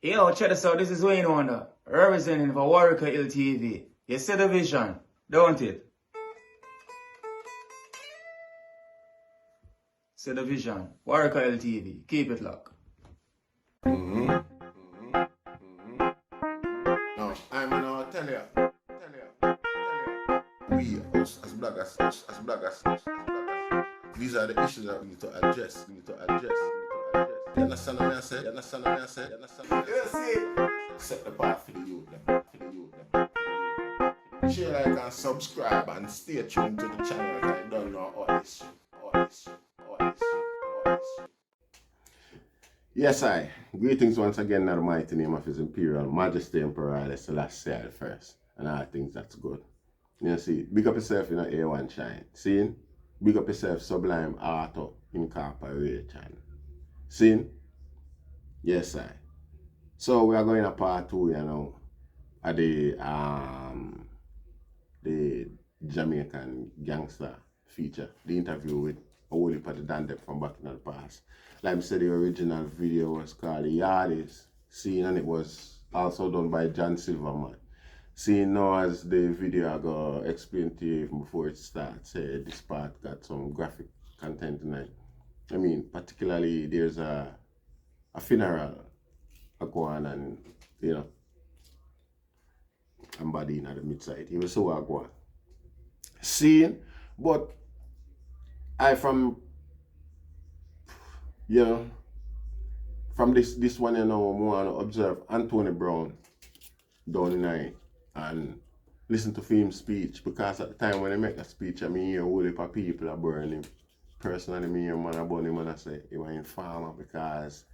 Yo, check this out. This is Wayne Wonder, representing for Warieka LTV. You see the vision, don't it? See the vision. Warieka LTV. Keep it locked. No, I'm gonna tell you. We, as bloggers, these are the issues that we need to address. You understand what I said? You see? Set the path for the youth. Share, like, and subscribe and stay tuned to the channel. I don't know all this shit. Yes, I. Greetings once again in the mighty name of His Imperial Majesty Emperor Haile Selassie I first. And I think that's good. You see, big up yourself in a A1 shine. See? Big up yourself Sublime Auto Incorporation. See? Yes, I. So we are going to part 2, you know, at the Jamaican gangster feature, the interview with Warieka the Danhai from back in the past. Like I said, the original video was called The Yardies, seen, and it was also done by John Silverman. Seeing now as the video I go explain to you even before it starts, this part got some graphic content tonight. I mean, particularly there's a funeral go on, and you know, I'm bodying at the mid-side. It was so I go on. Seeing, but from this one, you know, I want to observe Anthony Brown down in I and listen to his speech, because at the time when I make a speech, I mean, a whole heap of people are burning him. Personally, me and man about him and I say he was an informer because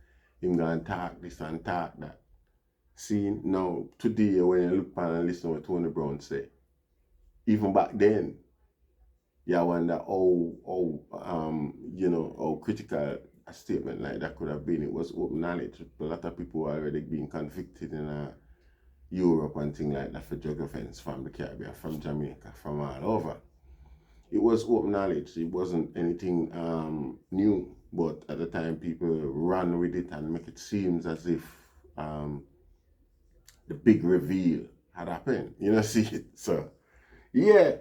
him gonna talk this and talk that. See, now today when you look back and listen to what Tony Brown say, even back then, you wonder how critical a statement like that could have been. It was open knowledge. A lot of people were already being convicted in Europe and things like that for drug offense from the Caribbean, from Jamaica, from all over. It was open knowledge. It wasn't anything new, but at the time people ran with it and make it seem as if the big reveal had happened. You know, see it. So, yeah.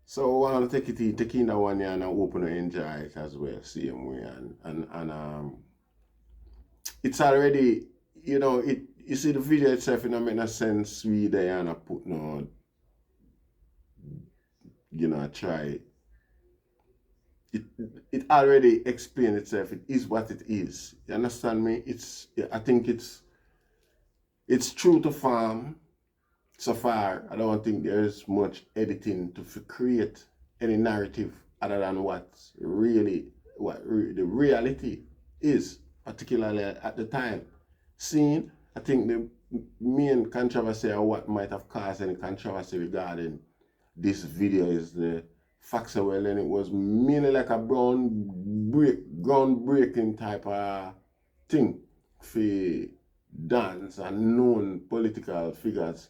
So I want to take in that one here and open and enjoy it as well, same way. And it's already, you know, you see the video itself, it don't make no sense we there and I put no, you know, try. It already explained itself. It is what it is. You understand me? I think it's true to form. So far, I don't think there is much editing to create any narrative other than what the reality is, particularly at the time. Seeing, I think the main controversy or what might have caused any controversy regarding this video is the fact that, well, then it was mainly like a groundbreaking type of thing for dance and known political figures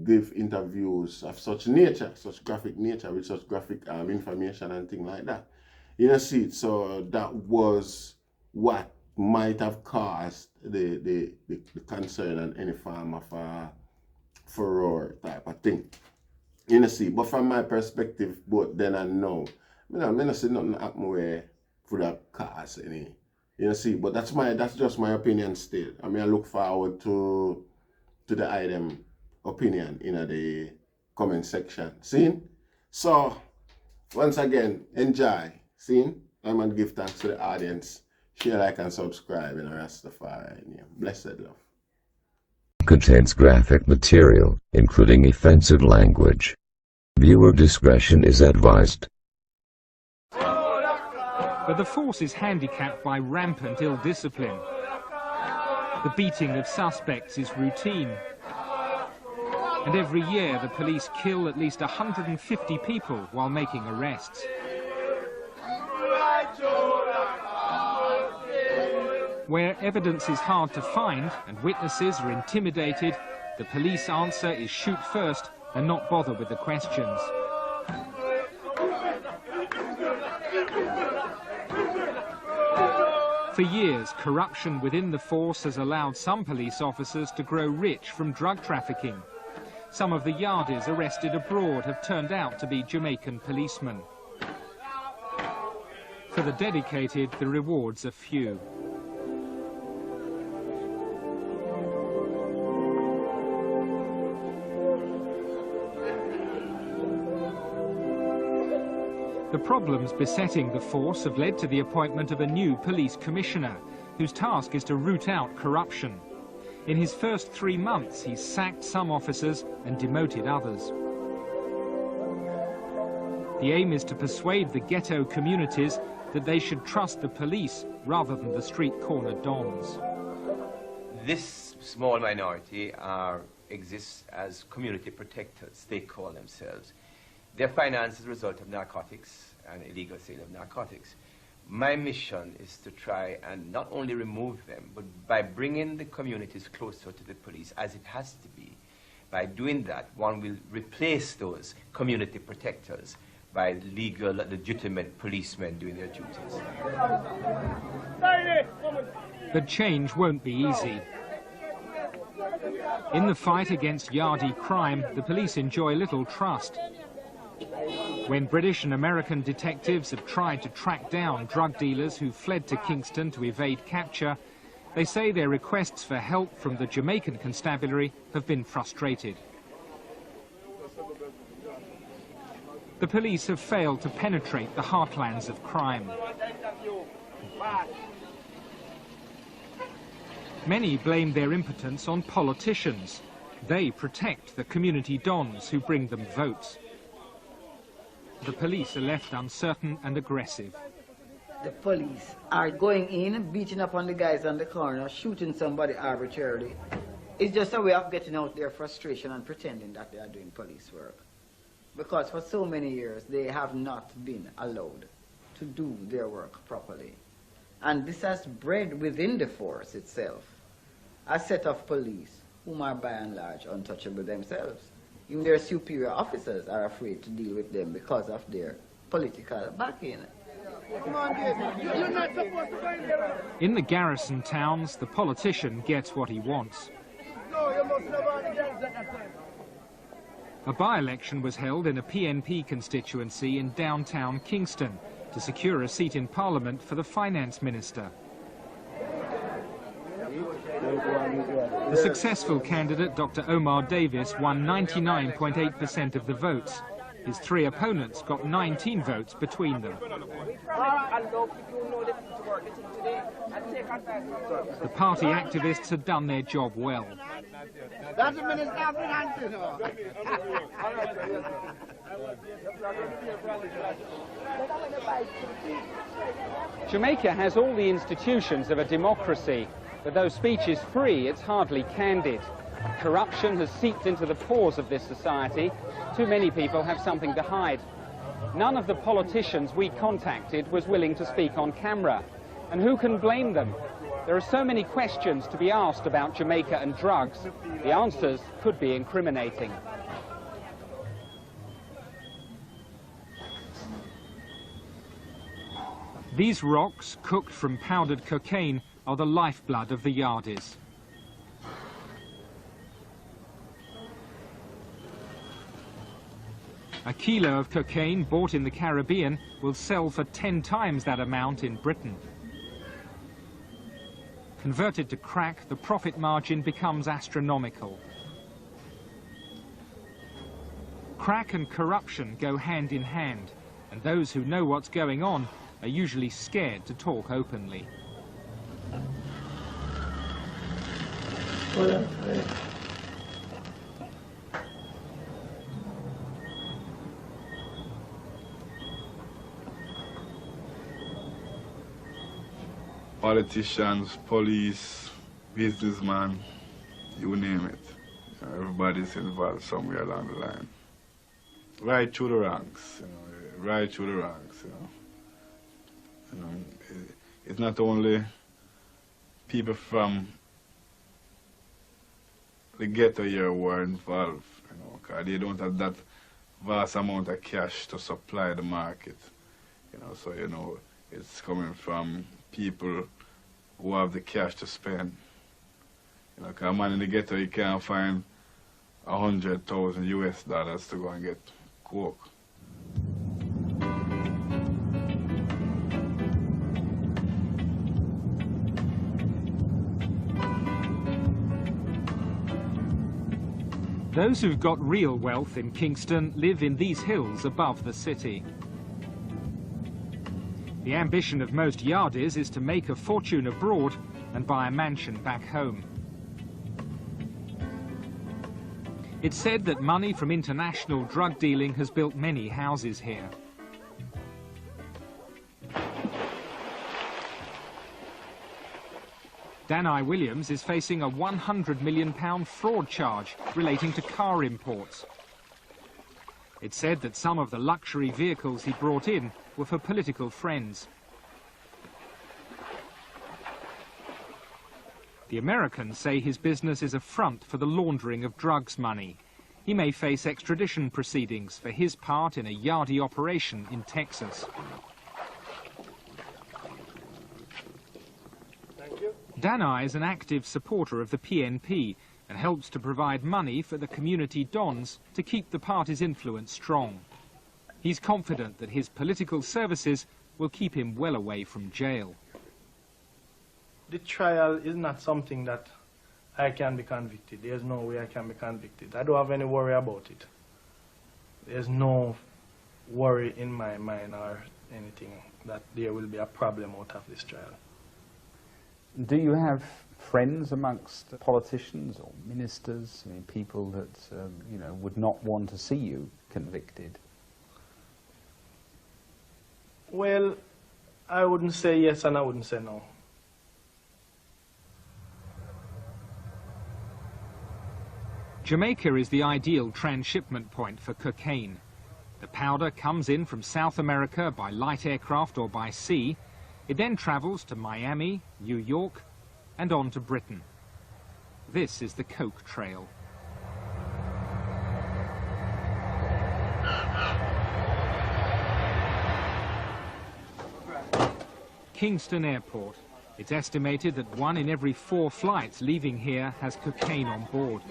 give interviews of such nature, such graphic nature, with such graphic information and things like that. You know, see, so that was what might have caused the concern and any form of furor type of thing. You know, see, but from my perspective, both then and now, I don't see nothing happen where could have caused any. You know, see, but that's just my opinion still. I mean, I look forward to the item opinion in the comment section. See? So, once again, enjoy. See? I'm going to give thanks to the audience. Share, like, and subscribe in Rastafari. Blessed love. Contains graphic material, including offensive language. Viewer discretion is advised. But the force is handicapped by rampant ill discipline. The beating of suspects is routine. And every year the police kill at least 150 people while making arrests. Where evidence is hard to find and witnesses are intimidated, the police answer is shoot first and not bother with the questions. For years, corruption within the force has allowed some police officers to grow rich from drug trafficking. Some of the yardies arrested abroad have turned out to be Jamaican policemen. For the dedicated, the rewards are few. The problems besetting the force have led to the appointment of a new police commissioner, whose task is to root out corruption. In his first 3 months, he's sacked some officers and demoted others. The aim is to persuade the ghetto communities that they should trust the police rather than the street corner dons. This small minority exists as community protectors, they call themselves. Their finance is a result of narcotics and illegal sale of narcotics. My mission is to try and not only remove them, but by bringing the communities closer to the police, as it has to be. By doing that, one will replace those community protectors by legal, legitimate policemen doing their duties. But change won't be easy. In the fight against yardie crime, the police enjoy little trust. When British and American detectives have tried to track down drug dealers who fled to Kingston to evade capture, they say their requests for help from the Jamaican constabulary have been frustrated. The police have failed to penetrate the heartlands of crime. Many blame their impotence on politicians. They protect the community dons who bring them votes. The police are left uncertain and aggressive. The police are going in, beating up on the guys on the corner, shooting somebody arbitrarily. It's just a way of getting out their frustration and pretending that they are doing police work. Because for so many years, they have not been allowed to do their work properly. And this has bred within the force itself a set of police whom are by and large untouchable themselves. Even their superior officers are afraid to deal with them because of their political backing. In the garrison towns, the politician gets what he wants. A by-election was held in a PNP constituency in downtown Kingston to secure a seat in Parliament for the finance minister. The successful candidate, Dr. Omar Davis, won 99.8% of the votes. His 3 opponents got 19 votes between them. The party activists had done their job well. Jamaica has all the institutions of a democracy, but though speech is free, it's hardly candid. Corruption has seeped into the pores of this society. Too many people have something to hide. None of the politicians we contacted was willing to speak on camera. And who can blame them? There are so many questions to be asked about Jamaica and drugs. The answers could be incriminating. These rocks, cooked from powdered cocaine, are the lifeblood of the yardies. A kilo of cocaine bought in the Caribbean will sell for 10 times that amount in Britain. Converted to crack, the profit margin becomes astronomical. Crack and corruption go hand in hand, and those who know what's going on are usually scared to talk openly. Politicians, police, businessmen, you name it. Everybody's involved somewhere along the line. Right through the ranks, right through the ranks, It's not only people from the ghetto here who are involved, because they don't have that vast amount of cash to supply the market, so, it's coming from people who have the cash to spend. You know, 'cause a man in the ghetto, you can't find $100,000 US to go and get coke. Those who've got real wealth in Kingston live in these hills above the city. The ambition of most Yardies is to make a fortune abroad and buy a mansion back home. It's said that money from international drug dealing has built many houses here. Danhai Williams is facing a £100 million fraud charge relating to car imports. It's said that some of the luxury vehicles he brought in were for political friends. The Americans say his business is a front for the laundering of drugs money. He may face extradition proceedings for his part in a Yardie operation in Texas. Danhai is an active supporter of the PNP and helps to provide money for the community dons to keep the party's influence strong. He's confident that his political services will keep him well away from jail. The trial is not something that I can be convicted. There's no way I can be convicted. I don't have any worry about it. There's no worry in my mind or anything that there will be a problem out of this trial. Do you have friends amongst politicians or ministers, I mean, people that you know, would not want to see you convicted? Well, I wouldn't say yes and I wouldn't say no. Jamaica is the ideal transshipment point for cocaine. The powder comes in from South America by light aircraft or by sea. It then travels to Miami, New York, and on to Britain. This is the Coke Trail. Kingston Airport. It's estimated that 1 in every 4 flights leaving here has cocaine on board.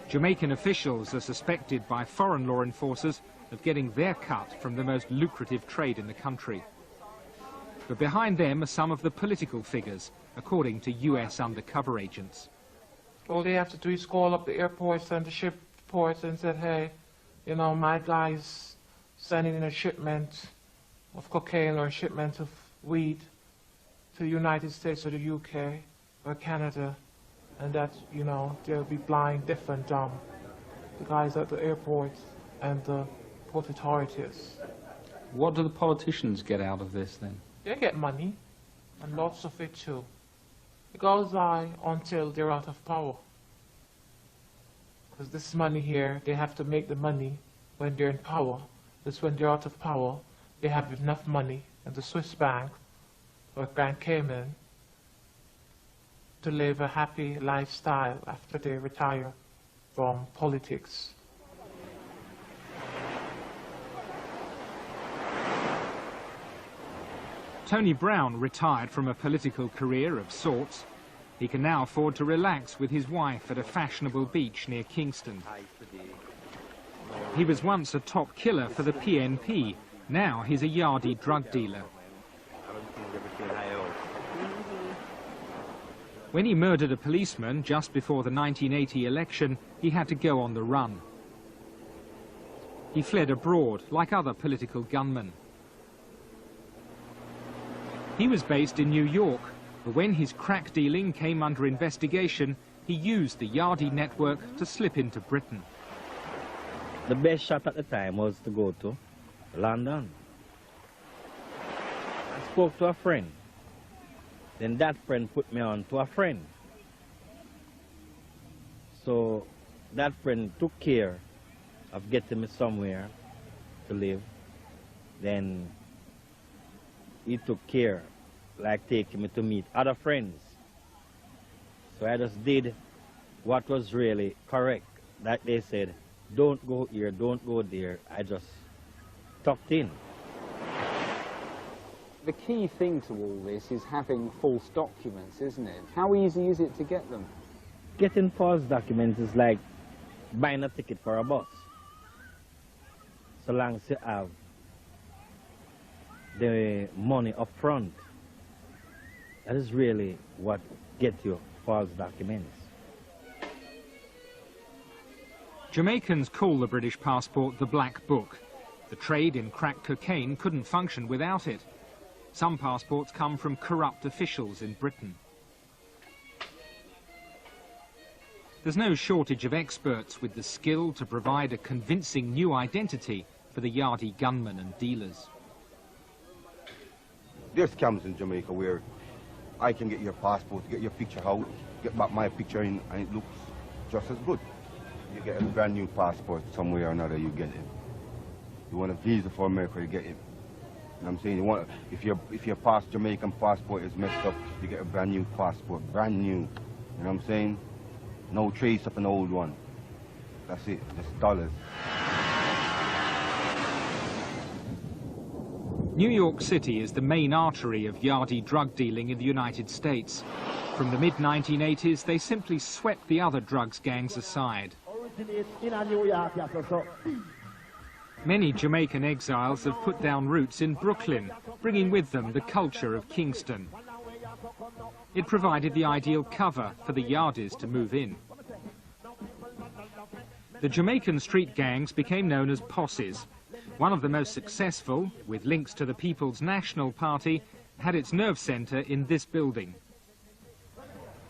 Jamaican officials are suspected by foreign law enforcers of getting their cut from the most lucrative trade in the country. But behind them are some of the political figures, according to US undercover agents. All they have to do is call up the airports and the ship ports and say, hey, you know, my guy's sending in a shipment of cocaine or a shipment of weed to the United States or the UK or Canada, and that, you know, they'll be blind, deaf and dumb, the guys at the airports and the port authorities. What do the politicians get out of this then? They get money, and lots of it too. It goes on until they're out of power. Because this money here, they have to make the money when they're in power. Because when they're out of power, they have enough money in the Swiss bank or Grand Cayman to live a happy lifestyle after they retire from politics. Tony Brown retired from a political career of sorts. He can now afford to relax with his wife at a fashionable beach near Kingston. He was once a top killer for the PNP. Now he's a Yardie drug dealer. When he murdered a policeman just before the 1980 election, he had to go on the run. He fled abroad, like other political gunmen. He was based in New York, but when his crack dealing came under investigation, he used the Yardie network to slip into Britain. The best shot at the time was to go to London. I spoke to a friend. Then that friend put me on to a friend. So that friend took care of getting me somewhere to live. Then he took care, like taking me to meet other friends. So I just did what was really correct. Like they said, don't go here, don't go there. I just tucked in. The key thing to all this is having false documents, isn't it? How easy is it to get them? Getting false documents is like buying a ticket for a bus. So long as you have the money up front, that is really what gets you false documents. Jamaicans call the British passport the Black Book. The trade in crack cocaine couldn't function without it. Some passports come from corrupt officials in Britain. There's no shortage of experts with the skill to provide a convincing new identity for the Yardie gunmen and dealers. There's scams in Jamaica where I can get your passport, get your picture out, get back my picture in, and it looks just as good. You get a brand new passport somewhere or another, you get it. You want a visa for America, you get it. You know what I'm saying? You want, if your Jamaican passport is messed up, you get a brand new passport, brand new. You know what I'm saying? No trace of an old one. That's it, just dollars. New York City is the main artery of Yardie drug dealing in the United States. From the mid-1980s, they simply swept the other drugs gangs aside. Many Jamaican exiles have put down roots in Brooklyn, bringing with them the culture of Kingston. It provided the ideal cover for the Yardies to move in. The Jamaican street gangs became known as posses. One of the most successful, with links to the People's National Party, had its nerve centre in this building.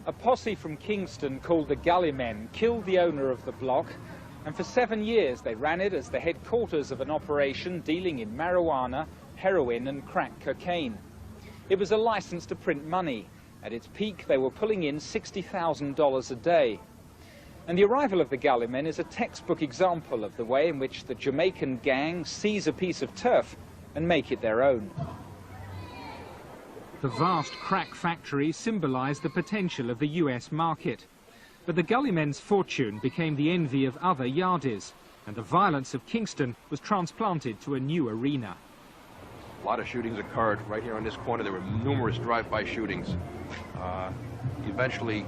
A posse from Kingston called the Gully Men killed the owner of the block, and for 7 years they ran it as the headquarters of an operation dealing in marijuana, heroin and crack cocaine. It was a license to print money. At its peak they were pulling in $60,000 a day. And the arrival of the Gully Men is a textbook example of the way in which the Jamaican gang seize a piece of turf and make it their own. The vast crack factory symbolised the potential of the US market. But the Gully Men's fortune became the envy of other Yardies, and the violence of Kingston was transplanted to a new arena. A lot of shootings occurred right here on this corner. There were numerous drive-by shootings. Eventually,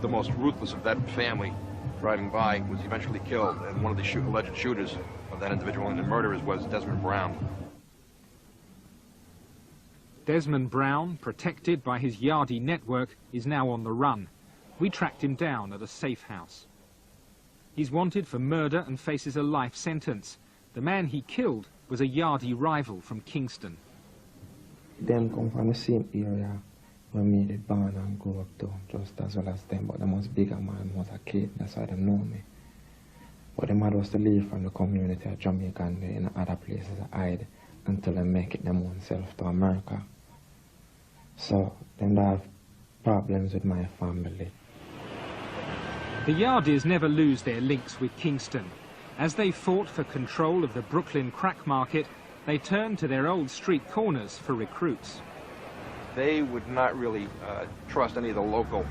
the most ruthless of that family driving by was eventually killed, and one of the alleged shooters of that individual and the murderers was Desmond Brown. Desmond Brown, protected by his Yardie network, is now on the run. We tracked him down at a safe house. He's wanted for murder and faces a life sentence. The man he killed was a Yardie rival from Kingston. Them come from the same area where me did born and grew up to, just as well as them, but them was bigger man, was a kid, that's why they know me. But them had was to leave from the community of Jamaica and in other places to hide until they make it them own self to America. So them have problems with my family. The Yardies never lose their links with Kingston. As they fought for control of the Brooklyn crack market, they turned to their old street corners for recruits. They would not really trust any of the local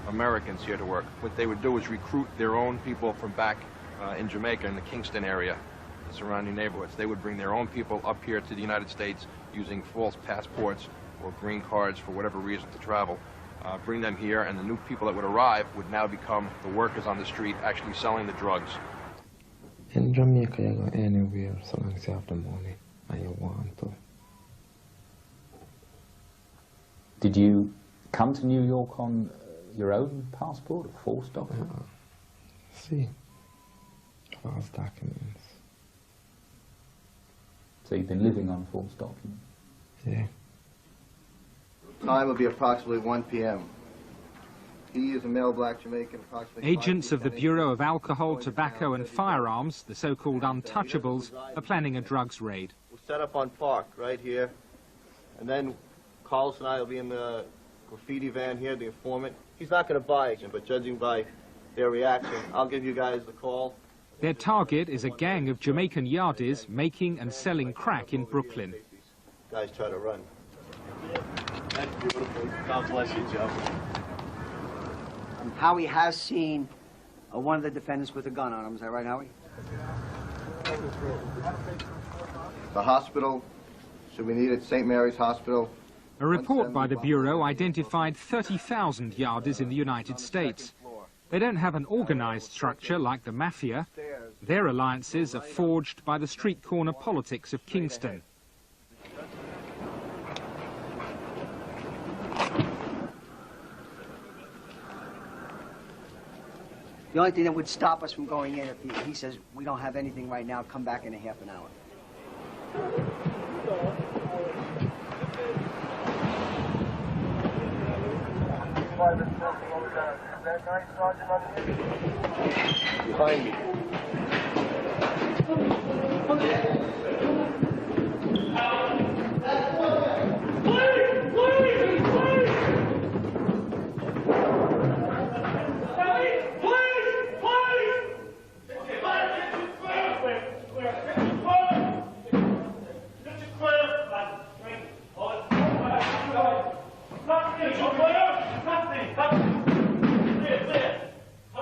Americans here to work. What they would do is recruit their own people from back in Jamaica, in the Kingston area, the surrounding neighborhoods. They would bring their own people up here to the United States using false passports or green cards for whatever reason to travel. Bring them here, and the new people that would arrive would now become the workers on the street actually selling the drugs. In Jamaica, you go anywhere so long as you have the money and you want to. Did you come to New York on your own passport, a false document? See, false documents. So you've been living on false documents? Yeah. Time will be approximately 1 p.m. He is a male black Jamaican, approximately... Agents of the Bureau of Alcohol, Tobacco and Firearms, the so-called untouchables, are planning a drugs raid. We'll set up on Park right here, and then Carlos and I will be in the graffiti van here, the informant. He's not going to buy it, but judging by their reaction, I'll give you guys the call. Their target is a gang of Jamaican Yardies making and selling crack in Brooklyn. Guys try to run. That's beautiful. God bless you, Joe. Howie has seen one of the defendants with a gun on him. Is that right, Howie? The hospital Should we need it, St. Mary's Hospital. A report by the Bureau identified 30,000 yardis in the United States. They don't have an organized structure like the mafia. Their alliances are forged by the street corner politics of Kingston. The only thing that would stop us from going in, if he says, we don't have anything right now, come back in a half an hour. Behind me.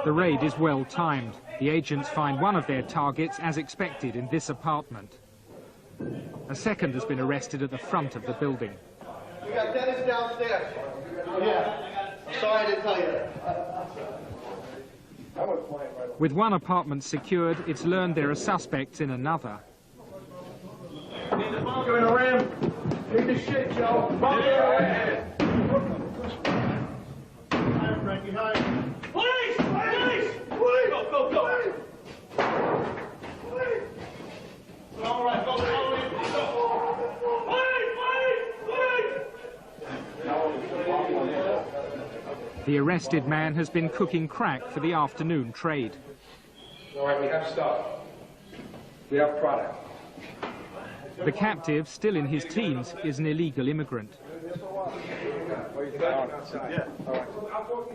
The raid is well timed. The agents find one of their targets as expected in this apartment. A second has been arrested at the front of the building. We got Dennis downstairs. Yeah. Sorry I didn't tell you that. With one apartment secured, it's learned there are suspects in another. Need the bunker in a rim. Take the shit, Joe. Bunker in a rim. Hi, Frankie. Hi. Police! Police! Police! Go, go, go! Police! All right, go, go, The arrested man has been cooking crack for the afternoon trade. All right, we have stuff. We have product. The captive, still in his teens, is an illegal immigrant.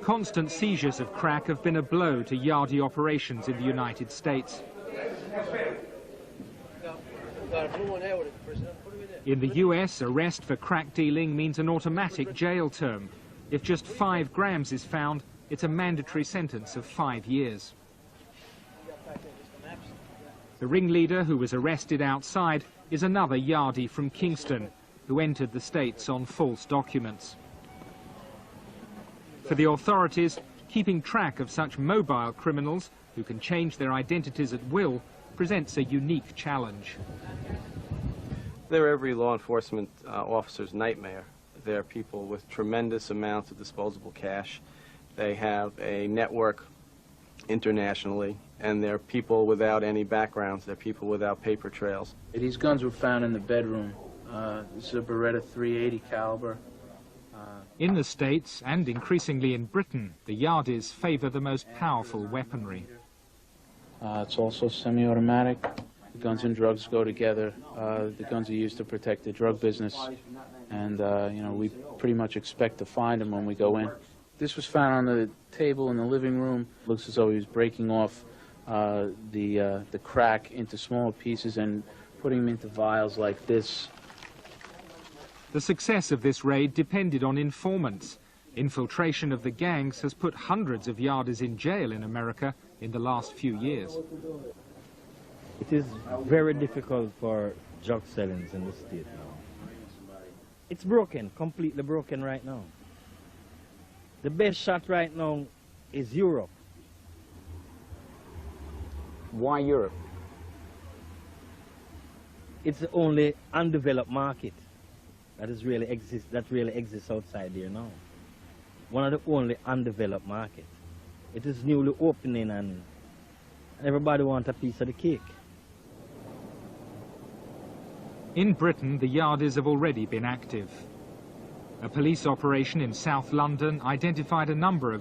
Constant seizures of crack have been a blow to yardie operations in the United States. In the US, arrest for crack dealing means an automatic jail term. If just 5 grams is found, it's a mandatory sentence of 5 years. The ringleader, who was arrested outside, is another yardie from Kingston, who entered the States on false documents. For the authorities, keeping track of such mobile criminals, who can change their identities at will, presents a unique challenge. They're every law enforcement officer's nightmare. They're people with tremendous amounts of disposable cash. They have a network internationally, and they're people without any backgrounds. They're people without paper trails. These guns were found in the bedroom. This is a Beretta 380 caliber. In the States, and increasingly in Britain, the yardies favor the most powerful weaponry. It's also semi-automatic. The guns and drugs go together. The guns are used to protect the drug business. And, you know, we pretty much expect to find them when we go in. This was found on the table in the living room. Looks as though he was breaking off the crack into smaller pieces and putting them into vials like this. The success of this raid depended on informants. Infiltration of the gangs has put hundreds of yardies in jail in America in the last few years. It is very difficult for drug sellings in the state now. It's broken, completely broken right now. The best shot right now is Europe. Why Europe? It's the only undeveloped market that really exists outside there now. One of the only undeveloped markets. It is newly opening and everybody wants a piece of the cake. In Britain, the yardies have already been active. A police operation in South London identified a number of